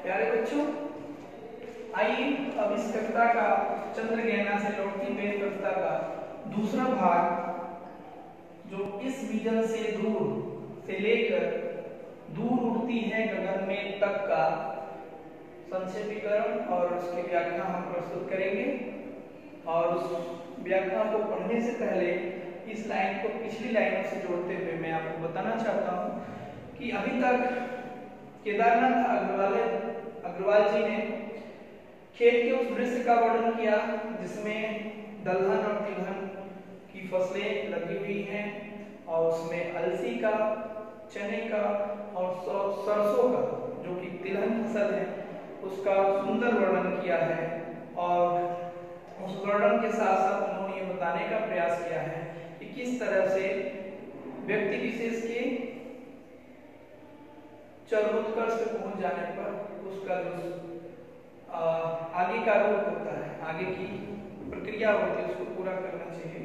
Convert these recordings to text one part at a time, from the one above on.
प्यारे बच्चों, आइए अब इस कविता का चंद्रगहना से लौटती मेरी कविता का दूसरा भाग, जो इस विजन से दूर से लेकर दूर उड़ती है गगन में तक का संक्षेपीकरण और उसकी व्याख्या हम प्रस्तुत करेंगे। और उस व्याख्या को पढ़ने से पहले इस लाइन को पिछली लाइनों से जोड़ते हुए मैं आपको बताना चाहता हूं कि अभी तक केदारनाथ अग्रवाल जी ने खेत के उस दृश्य का वर्णन किया जिसमें दलहन और तिलहन की फसलें लगी हुई हैं और उसमें अलसी का, चने का और सरसों का, जो कि तिलहन फसल है, उसका सुंदर वर्णन किया है। और उस वर्णन के साथ साथ उन्होंने ये बताने का प्रयास किया है कि किस तरह से व्यक्ति विशेष के चरमोत्कर्ष पे पहुंच जाने पर उसका जो आगे का रूप होता है, आगे की प्रक्रिया होती है, उसको पूरा करना चाहिए।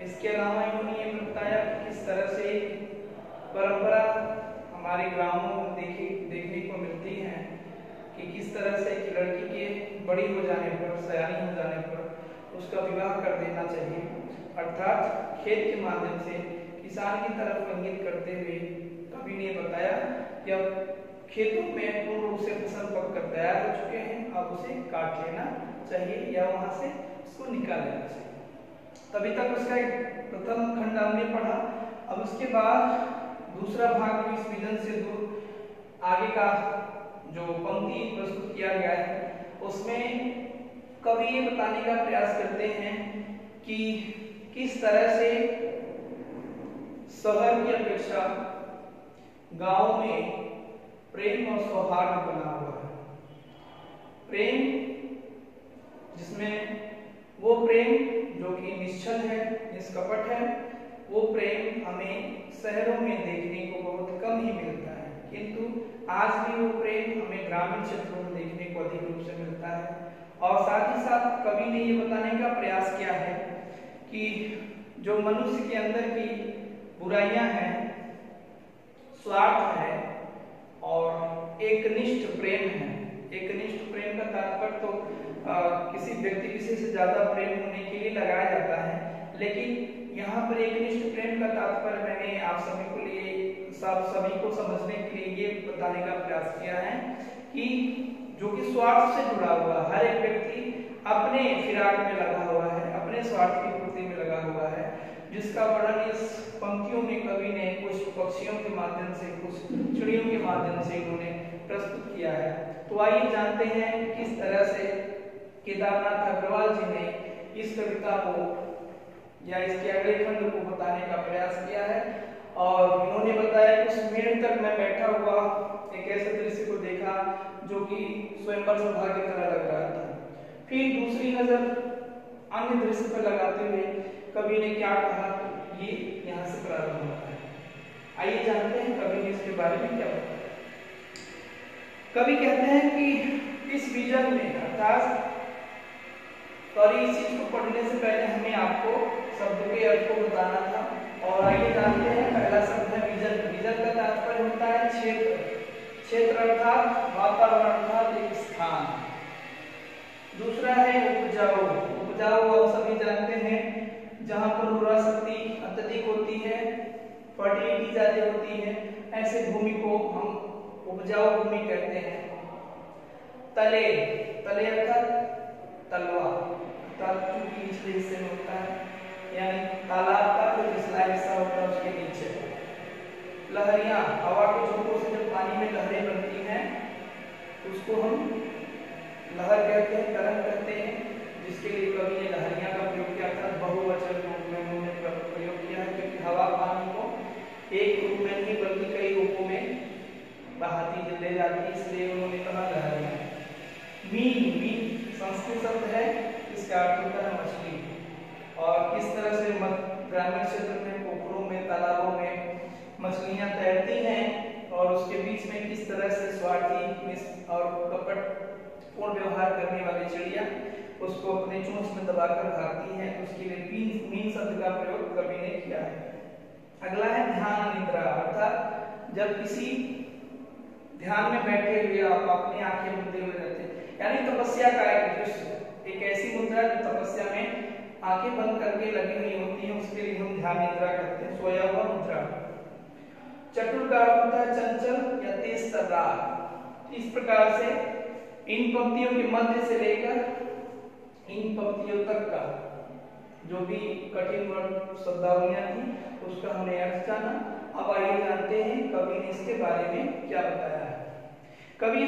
इसके अलावा इन्होंने ये बताया कि किस तरह से परंपरा हमारे ग्रामों में देखने को मिलती है कि किस तरह से एक लड़की के बड़ी हो जाने पर, सयानी हो जाने पर उसका विवाह कर देना चाहिए, अर्थात खेत के माध्यम से किसान की तरफ इंगित करते हुए कवि ने बताया कि अब खेतों में पूर्ण रूप से फसल पककर तैयार हो चुके हैं, अब उसे काट लेना चाहिए या वहां से उसको निकाल लेना चाहिए। तभी तक उसका एक प्रथम खंड हमने पढ़ा। अब उसके बाद दूसरा भाग जो इस विजन से दूर आगे का जो पंक्ति प्रस्तुत किया गया है, उसमें कवि ये बताने का प्रयास करते हैं कि किस तरह से शहर की अपेक्षा गांव में प्रेम और सौहार्द बना हुआ है। प्रेम जिसमें वो प्रेम जो कि निश्चल है, निष्कपट है, वो प्रेम हमें शहरों में देखने को बहुत कम ही मिलता है, किंतु आज भी वो प्रेम हमें ग्रामीण क्षेत्रों में देखने को अधिक रूप से मिलता है। और साथ ही साथ कवि ने ये बताने का प्रयास किया है कि जो मनुष्य के अंदर की बुराइयां हैं, स्वार्थ है और एकनिष्ठ प्रेम है। एकनिष्ठ प्रेम का तात्पर्य तो किसी व्यक्ति विशेष से ज्यादा प्रेम होने के लिए लगाया जाता है, लेकिन यहाँ पर एकनिष्ठ प्रेम का तात्पर्य मैंने आप सभी को समझने के लिए ये बताने का प्रयास किया है कि जो कि स्वार्थ से जुड़ा हुआ, हर एक व्यक्ति अपने फिराक में लगा हुआ है, अपने स्वार्थ की पूर्ति में लगा हुआ है, जिसका वर्णन इस पंक्तियों में कवि ने कुछ पक्षियों के माध्यम से, कुछ चिड़ियों के माध्यम से उन्होंने प्रस्तुत किया है। तो आइए जानते हैं किस तरह से केदारनाथ अग्रवाल जी ने इस कविता को या इसके अगले खंड को बताने का प्रयास किया है। और उन्होंने बताया कि उस मेड़ तक मैं बैठा हुआ एक ऐसे दृश्य को देखा जो कि स्वयंवर सभा की तरह लग रहा था। फिर दूसरी नजर अन्य दृश्य पर लगाते हुए कवि ने क्या कहा, ये यहाँ से प्रारंभ होता है। आइए जानते हैं कवि ने इसके बारे में क्या बताया। कवि कहते हैं कि इस विजन में, अर्थात और इस चीज को पढ़ने से पहले हमें आपको शब्द के अर्थ को बताना था। और आइए जानते हैं, पहला शब्द है विजन। विजन का तात्पर्य होता है क्षेत्र। क्षेत्र अर्थात वातावरण, अर्थात एक स्थान। दूसरा है उपजाऊ। उपजाऊ आप सभी जानते हैं, जहां पर उर्वरा शक्ति अत्यधिक होती है, फर्टिलिटी ज्यादा होती है, ऐसे भूमि को हम उपजाऊ भूमि कहते हैं। तले, तले अर्थात तलवा, क्योंकि निचले हिस्से में होता है, यानी तालाब का जो निचला हिस्सा होता है उसके नीचे। लहरियां, हवा के झोंकों से जब पानी में लहरें बनती हैं उसको हम लहर कहते हैं, तरंग कहते हैं, जिसके लिए कवि ने लहरियां का प्रयोग किया था। बहुवचन रूप में उन्होंने प्रयोग किया है, क्योंकि हवा पानी को एक रूप में नहीं बल्कि कई रूपों में बहाती ले जाती है, इसलिए उन्होंने कहा लहरियां। मीन, मीन संस्कृत शब्द है, इसका अर्थ होता है मछली। और किस तरह से ग्रामीण क्षेत्र में पोखरों में, तालाबों में मछलियां तैरती हैं और उसके बीच में किस तरह से स्वार्थी और कपटपूर्ण व्यवहार करने वाली चिड़िया उसको अपने चोंच में दबाकर भागती है, उसके लिए मीन शब्द का प्रयोग कवि ने किया है। अगला है ध्यान निद्रा, अर्थात जब किसी ध्यान में बैठे हुए आप अपनी आंखें मूंदे हुए रहते हैं, यानी तपस्या का एक दृश्य, एक ऐसी मुद्रा जो तपस्या में आंखें बंद करके लगी हुई होती है, उसके लिए हम ध्यान निद्रा करते हैं, सोया हुआ मुद्रा। चतुर का अर्थ होता है चंचल या तेज तर्रार। इस प्रकार से इन पंक्तियों के मध्य से लेकर इन पंक्तियों तक का जो भी कठिन वर्ण शब्दावलियां थी उसका हमने अर्थ जाना। अब आइए जानते हैं कवि ने इसके बारे में क्या बताया है। कवि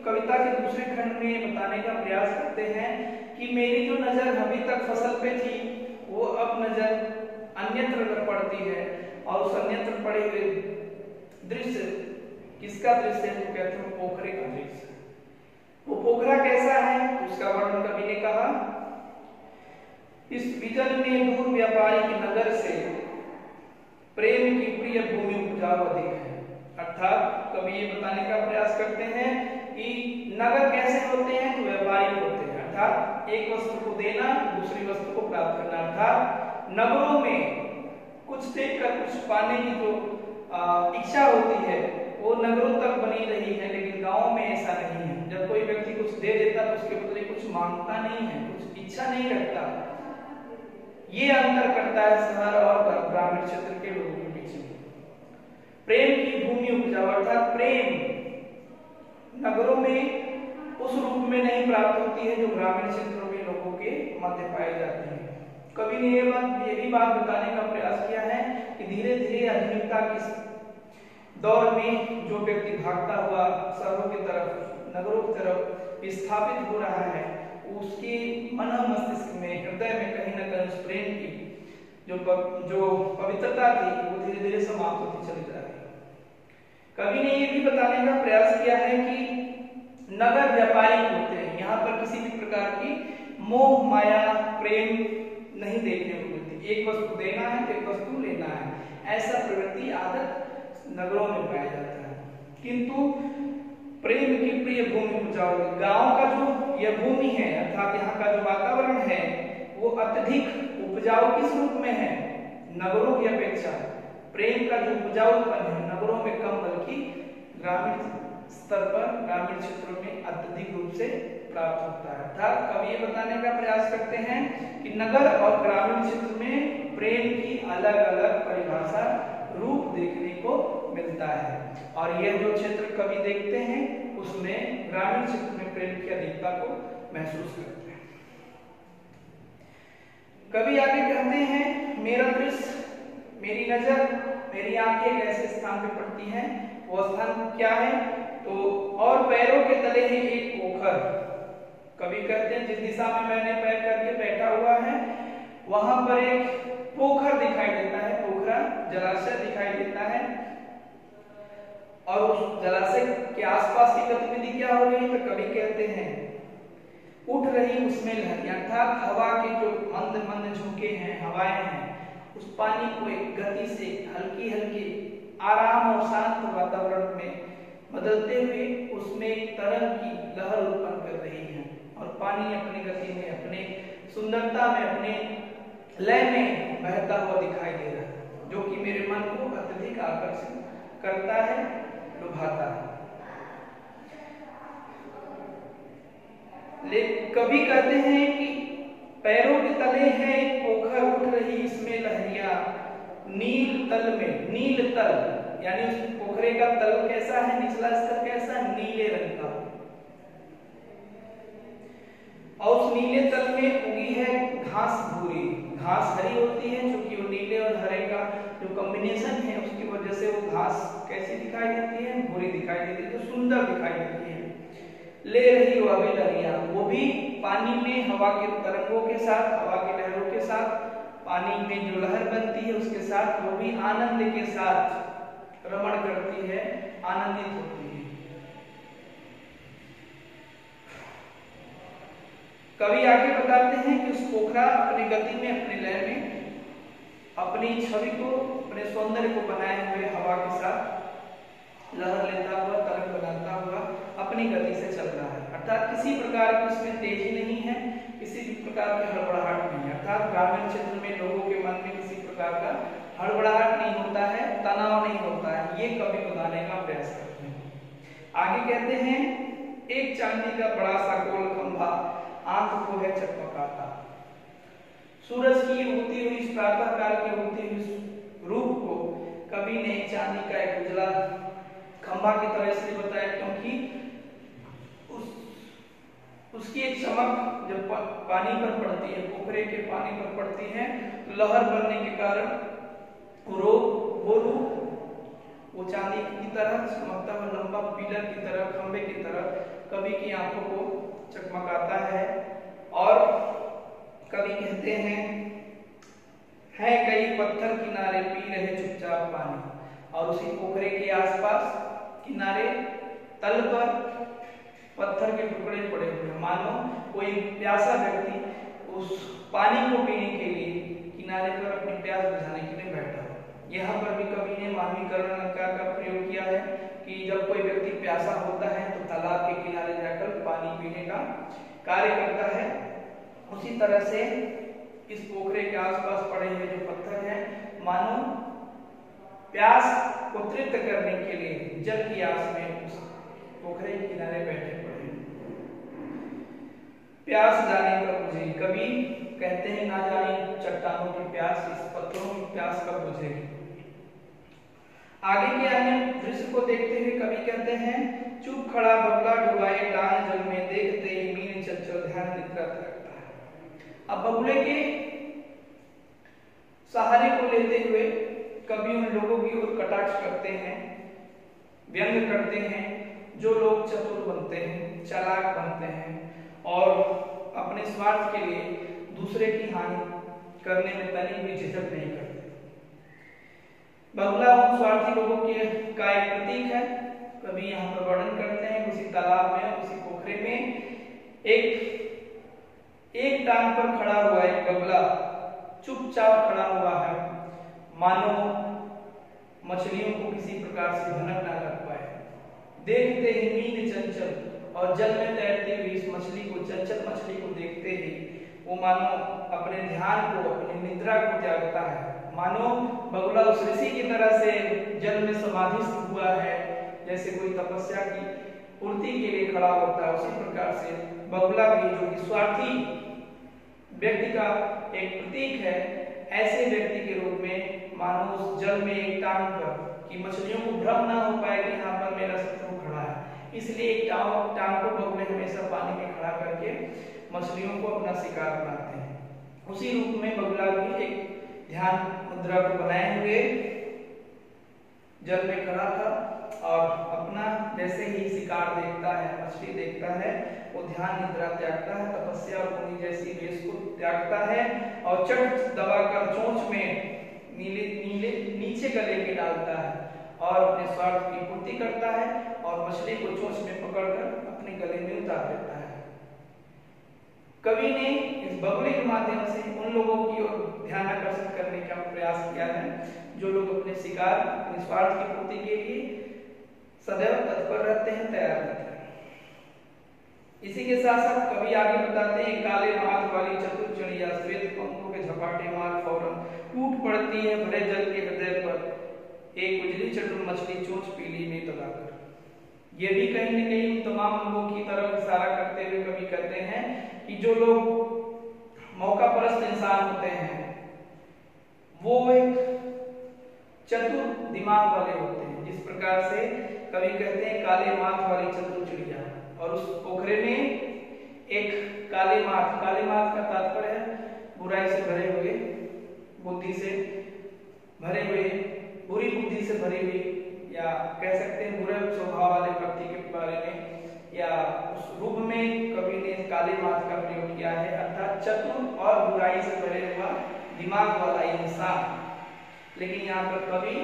कविता के दूसरे खंड में बताने का प्रयास करते हैं कि मेरी जो नजर अभी तक फसल पे थी वो अब नजर अन्यत्र पड़ती है, और उस अन्यत्र पड़े हुए दृश्य किसका दृश्य है? तो कहते हैं पोखरे का दृश्य। वो पोखरा कैसा है उसका वर्णन कवि ने कहा, इस विजन में दूर व्यापारी के नगर से प्रेम की प्रिय भूमि उपजाऊ अधिक है। अर्थात कवि ये बताने का प्रयास करते हैं कि नगर कैसे होते हैं? तो व्यापारी होते हैं, अर्थात एक वस्तु को देना दूसरी वस्तु को प्राप्त करना। अर्थात नगरों में कुछ देखकर कुछ पाने की जो इच्छा होती है वो नगरों तक बनी रही है, लेकिन गांव में ऐसा नहीं है। जब कोई व्यक्ति कुछ दे देता तो उसके बदले कुछ मांगता नहीं है, कुछ इच्छा नहीं रखता। ये अंतर करता है शहर और ग्रामीण क्षेत्र के लोगों के बीच में। प्रेम की भूमि उपजाऊ, अर्थात प्रेम नगरों में उस रूप में नहीं प्राप्त होती है जो ग्रामीण क्षेत्रों में लोगों के मध्य पाई जाती है। कवि ने ये भी बात बताने का प्रयास किया है कि धीरे धीरे आधुनिकता के दौर में जो व्यक्ति भागता हुआ शहरों की तरफ, नगरों की तरफ विस्थापित हो रहा है, उसके मन मस्तिष्क में, हृदय में कहीं न कहीं उस प्रेम की जो पवित्रता थी वो धीरे धीरे समाप्त होती चली जा रही है। कवि ने ये भी बताने का प्रयास किया है कि नगर व्यापारी होते हैं, यहाँ पर किसी भी प्रकार की मोह माया प्रेम नहीं देखने को मिलती। एक वस्तु देना है, एक वस्तु लेना है, ऐसा प्रवृत्ति आदत नगरों में पाया जाता है। किंतु प्रेम की प्रिय भूमि उपजाऊ, गांव का जो यह भूमि है अर्थात यहाँ का जो वातावरण है वो अत्यधिक उपजाऊ किस रूप में है? नगरों की अपेक्षा प्रेम का जो उपजाऊपन है नगरों में कम, बल्कि ग्रामीण स्तर पर, ग्रामीण क्षेत्रों में अत्यधिक रूप से प्राप्त होता है। अर्थात कवि ये बताने का प्रयास करते हैं कि नगर और ग्रामीण क्षेत्र में प्रेम की अलग अलग परिभाषा रूप देखने को मिलता है, और यह जो क्षेत्र कवि देखते हैं उसमें ग्रामीण क्षेत्र में प्रेम की अधिकता को महसूस करते हैं। कवि आगे कहते हैं मेरा दृश्य, मेरी नजर, मेरी आंखें एक ऐसे स्थान पे पड़ती हैं, वो स्थान क्या है? तो और पैरों के तले है एक पोखर। कवि कहते हैं जिस दिशा में मैंने पैर करके बैठा हुआ है वहां पर एक पोखर दिखाई देता है, पोखरा जलाशय दिखाई देता है, और उस जलाशय के आसपास की गतिविधि क्या हो रही है? तो कवि कहते हैं उठ रही उसमें लहरें, अर्थात हवा के जो मंद मंद झोंके हैं, हवाएं हैं, उस पानी को एक गति से हल्की हल्की आराम और शांत वातावरण में बदलते हुए उसमें एक तरंग की लहर उत्पन्न कर रही है, और पानी अपनी गति में, अपने सुंदरता में, अपने लय में बहता हुआ दिखाई दे रहा है, जो कि मेरे मन को अत्यधिक आकर्षित करता है, लुभाता है। लेकिन कवि कहते हैं कि पैरों के तले है एक पोखर, उठ रही इसमें लहरियां, नील तल में, नील तल यानी उस पोखरे का तल कैसा है, निचला स्तर कैसा? नीले रंग का, और उस नीले तल में उगी है घास भूरी, घास हरी होती है, क्योंकि वो नीले और हरे का जो कॉम्बिनेशन है उसकी वजह से वो घास कैसी दिखाई देती है? भूरी दिखाई देती है, तो सुंदर दिखाई देती है। ले रही वो अभी लहरियां, वो भी पानी में हवा के तरंगों के साथ, हवा की लहरों के साथ, पानी में जो लहर बनती है उसके साथ वो भी आनंद के साथ रमण करती है, आनंदित होती है। कवि आगे बताते हैं कि उस पोखरा अपनी गति में, अपने लय में, अपनी छवि को, अपने सौंदर्य को बनाए हुए हवा के साथ लहर लेता हुआ, तरंग बनाता हुआ अपनी गति से चल रहा है। अर्थात किसी प्रकार की उसमें तेजी नहीं है, किसी भी प्रकार की हड़बड़ाहट नहीं है। अर्थात ग्रामीण क्षेत्र में लोगों के मन में किसी प्रकार का हड़बड़ाहट नहीं होता है, तनाव नहीं होता है, ये कवि बताने का प्रयास करते हैं। आगे कहते हैं एक चांदी का बड़ा सा गोल खंभा आंख को है चकमकाता। सूरज की उगती हुई इस प्रातः काल के उगती हुई रूप को कवि ने चांदी का एक उजला खंभा की तरह से बताया, क्योंकि उसकी एक चमक जब पानी पर पड़ती है, पोखरे के पानी पर पड़ती है, तो लहर बनने के कारण वो चांदी की तरह चमकता हुआ लंबा पिलर की तरह, खंबे की तरह कवि की आंखों को चकमकाता है। और कवि कहते हैं कई पत्थर किनारे पी रहे चुपचाप पानी, और उसी पोखरे के आसपास किनारे तल पर पत्थर के टुकड़े पड़े हुए हैं, मानो कोई प्यासा व्यक्ति उस पानी को पीने के लिए किनारे पर अपनी प्यास बुझाने के लिए बैठा हो। यहाँ पर भी कवि ने मानवीकरण अलंकार का प्रयोग किया है कि जब कोई व्यक्ति प्यासा होता है तो तालाब के किनारे जाकर पानी पीने का कार्य करता है। उसी तरह से इस पोखरे के आसपास पड़े हुए जो पत्थर हैं, मानो प्यास को तृप्त करने के लिए जल की आस में उस पोखरे के किनारे बैठे पड़े। प्यास जाने पर मुझे, कवि कहते हैं ना जाने चट्टानों की प्यास, इस पत्थरों की प्यास कब बुझेगी। आगे के अन्य दृश्य को देखते हुए कवि कहते हैं चुप खड़ा बगुला डुबाए टांग जल में, देखते ही मीन चंचल ध्यान निद्रा रखता है। अब बगुले के सहारे को लेते हुए कवि उन लोगों की ओर कटाक्ष करते हैं, व्यंग करते हैं जो लोग चतुर बनते हैं, चालाक बनते हैं और अपने स्वार्थ के लिए दूसरे की हानि करने में तनिक भी झिझक नहीं करते। बगुला उन स्वार्थी लोगों का एक प्रतीक है। कवि यहाँ पर वर्णन करते हैं उसी तालाब में, उसी पोखरे में एक टांग पर खड़ा हुआ एक बगुला चुपचाप खड़ा हुआ है, मानो मछलियों को किसी प्रकार से भनक ना कर पाए। देखते ही मीन चंचल, और जल में तैरती हुई इस मछली को, चंचल मछली को देखते ही वो मानो अपने ध्यान को, अपनी निद्रा को त्यागता है। मानो बगुला उस ऋषि की तरह से जल में समाधिस्थ हुआ है, जैसे कोई तपस्या की पूर्ति के लिए खड़ा होता है। उसी प्रकार से बगुला भी, जो कि स्वार्थी व्यक्ति का एक प्रतीक है, ऐसे व्यक्ति के रूप में मानो उस जल में एक टांग पर, कि मछलियों को भ्रम ना हो पाए कि यहाँ पर मेरा शत्रु खड़ा है, इसलिए एक टांग को बगुले हमेशा पानी में खड़ा करके मछलियों को अपना शिकार बनाते हैं। उसी रूप में बगुला भी एक ध्यान मुद्रा को बनाए हुए जल में खड़ा था और अपना जैसे ही शिकार देखता है, मछली देखता है, वो ध्यान निद्रा त्यागता है, तपस्या और मुनि जैसी वेश को त्यागता है और चट दबाकर चोंच में नीचे गले के डालता है और अपने स्वार्थ की पूर्ति करता है और मछली को चोंच में पकड़कर अपने गले में उतार देता है। कवि ने इस बगुले के माध्यम से उन लोगों की ओर ध्यान आकर्षित करने का प्रयास किया है जो लोग अपने शिकार, अपने स्वार्थ की पूर्ति के लिए सदैव तत्पर रहते हैं, तैयार रहते हैं। इसी के साथ साथ कवि आगे बताते हैं काले माथ वाली चतुर चिड़िया श्वेत पंखों के झपाटे मार फौरन टूट पड़ती है भरे जल के हृदय पर, एक उजली चतुर मछली चोंच पीली में दबाकर। ये भी कहीं न कहीं उन तमाम लोगों की तरफ इशारा करते हुए कवि कहते हैं कि जो लोग मौका परस्त इंसान होते हैं वो एक चतुर दिमाग वाले होते हैं। जिस प्रकार से कवि कहते हैं काले माथ वाली चतुर चिड़िया, और उस पोखरे में एक काले माथ का तात्पर्य है बुराई से भरे हुए, बुद्धि से भरे हुए, बुरी बुद्धि से भरी हुई, या कह सकते हैं बुरे स्वभाव वाले व्यक्ति के बारे में, या उस रूप में कवि ने काले माथ का प्रयोग किया है, अर्थात चतुर और बुराई से भरे हुआ दिमाग वाला इंसान। लेकिन यहाँ पर कवि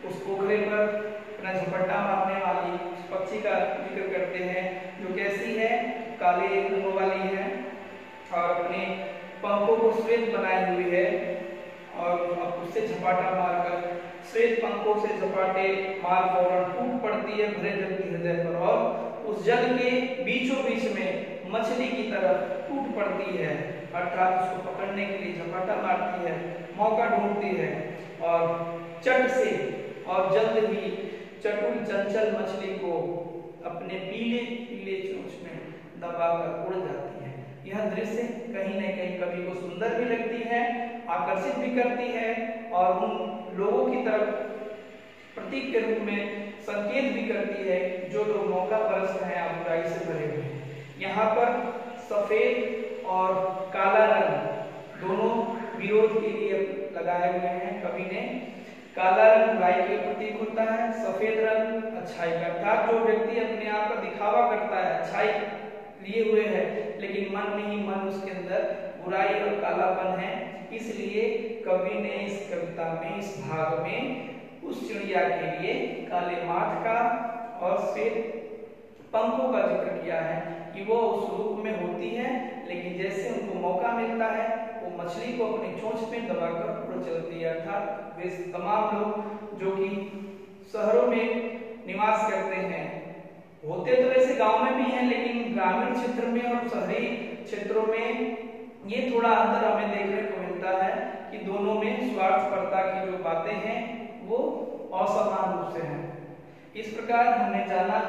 उस पोखरे पर अपना झपट्टा मारने वाली उस पक्षी का जिक्र करते हैं जो कैसी है, काले रंग वाली है और अपने पंखों को श्वेत बनाए हुई है, और अब उससे झपाटा मारकर श्वेत पंखों से झपाटे मार फौरन टूट पड़ती है भरे जल के हृदय पर, और उस जल के बीचों बीच में मछली की तरह टूट पड़ती है, अर्थात उसको पकड़ने के लिए झपाटा मारती है, मौका ढूंढती है और चट से और जल्द ही चटुल चंचल मछली को दबाकर उड़ जाती है। यह दृश्य कहीं न कहीं कवि को सुंदर भी लगती है, आकर्षित भी करती है और उन लोगों की तरफ प्रतीक के रूप में संकेत भी करती है जो लोग मौका परस्त हैं या बुराई से भरे हुए हैं। यहाँ पर सफेद और काला रंग दोनों विरोध के लिए लगाए हुए हैं। कवि ने काला रंग बुराई के प्रतीक होता है, सफेद रंग अच्छाई का, अर्थात जो व्यक्ति अपने आप का दिखावा करता है, अच्छाई लिए हुए है लेकिन मन में ही मन उसके अंदर बुराई और कालापन है, इसलिए कवि ने इस कविता में, इस भाग में उस चिड़िया के लिए काले माथ का और श्वेत पंखों का जिक्र किया है कि वो उस रूप में होती है, लेकिन जैसे उनको मौका मिलता है वो मछली को अपनी चोंच में दबाकर उड़ चलती है। अर्थात वे तमाम लोग जो कि शहरों में निवास करते हैं, होते तो वैसे गांव में भी हैं, लेकिन ग्रामीण क्षेत्र में और शहरी क्षेत्रों में ये थोड़ा अंतर हमें देखने को मिलता है कि दोनों में स्वार्थपरता की जो बातें हैं वो असमान रूप से हैं। इस प्रकार हमने जाना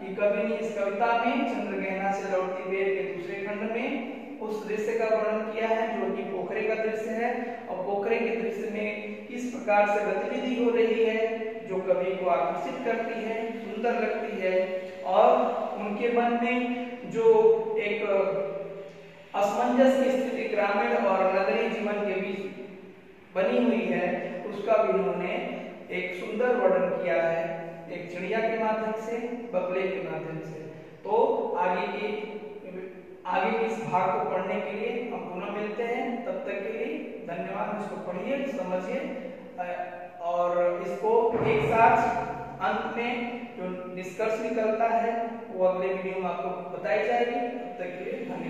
कि कवि ने इस कविता में चंद्रगहना से लौटती बेल के दूसरे खंड में उस दृश्य का वर्णन किया है जो कि पोखरे का दृश्य है, और पोखरे के दृश्य में किस प्रकार से गतिविधि हो रही है जो कवि को आकर्षित करती है, सुंदर लगती है, और उनके मन में जो एक असमंजस की स्थिति ग्रामीण और नगरीय जीवन के बीच बनी हुई है उसका भी उन्होंने एक सुंदर वर्णन किया है, एक चिड़िया के माध्यम से, बगुले के माध्यम से। तो आगे के इस भाग को पढ़ने के लिए हम पुनः मिलते हैं, तब तक के लिए धन्यवाद। इसको पढ़िए, समझिए और इसको एक साथ अंत में जो निष्कर्ष निकलता है वो अगले वीडियो में आपको बताई जाएगी। तब तक के लिए धन्यवाद।